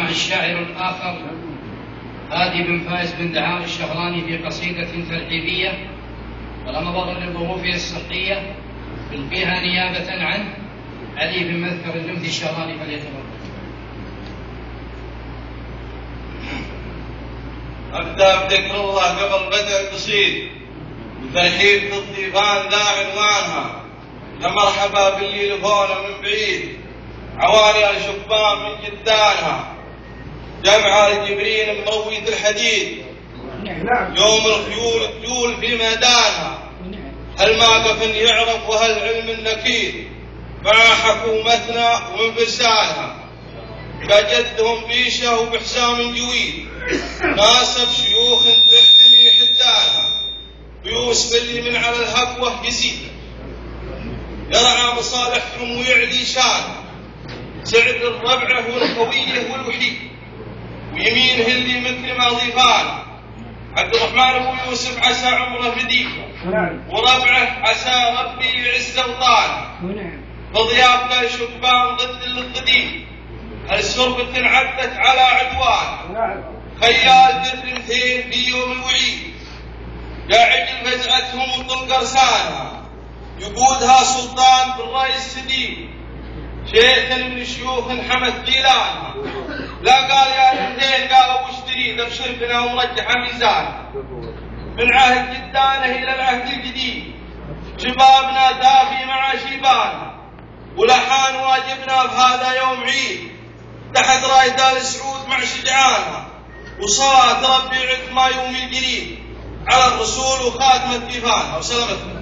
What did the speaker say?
مع الشاعر الآخر هادي بن فايز بن دعار الشهراني في قصيدة ترحيبية ولا مضر لظروفه الصحية فيها نيابة عنه علي بن مذكر الجمثي الشهراني فليتفضل. أبدأ بذكر الله قبل بدء القصيد بترحيب الضيفان ذا عنوانها لمرحبا باللي لفونا من بعيد عوالي الشبان من جدانها جمع الجبرين مرويد الحديد يوم الخيول تجول في ميدانها هل موقف يعرف وهل علم النكير مع حكومتنا ومن فرسانها بجدهم بيشه وبحسام جويد ناسب شيوخ تحتمي حدانها بيوس باللي من على الهقوة يزيد يرعى مصالحهم ويعلي شانها سعد الربعه والقويه والوحيد ويمينه اللي مثل ما ضيفان عبد الرحمن ابو يوسف عسى عمره مديد وربعه عسى ربي يعز اوطانه فضيافته شبان ضد القديم هل سربة عدت على عدوان خيال درتين في يوم الوعيد قاعد فزعتهم وطل قرسانها يقودها سلطان بالراي السديد شيخ من شيوخ حمد جيلانها لا قال يا الاثنين قالوا وش تريد ابشر بنا ومرجح ميزان من عهد جدانه الى العهد الجديد شبابنا دافي مع شيبانها ولحان واجبنا بهذا يوم عيد تحت راية آل سعود مع شجعانها وصلاة ربي عد ما يوم الجديد على الرسول وخاتمة ديفانها وسلامتنا.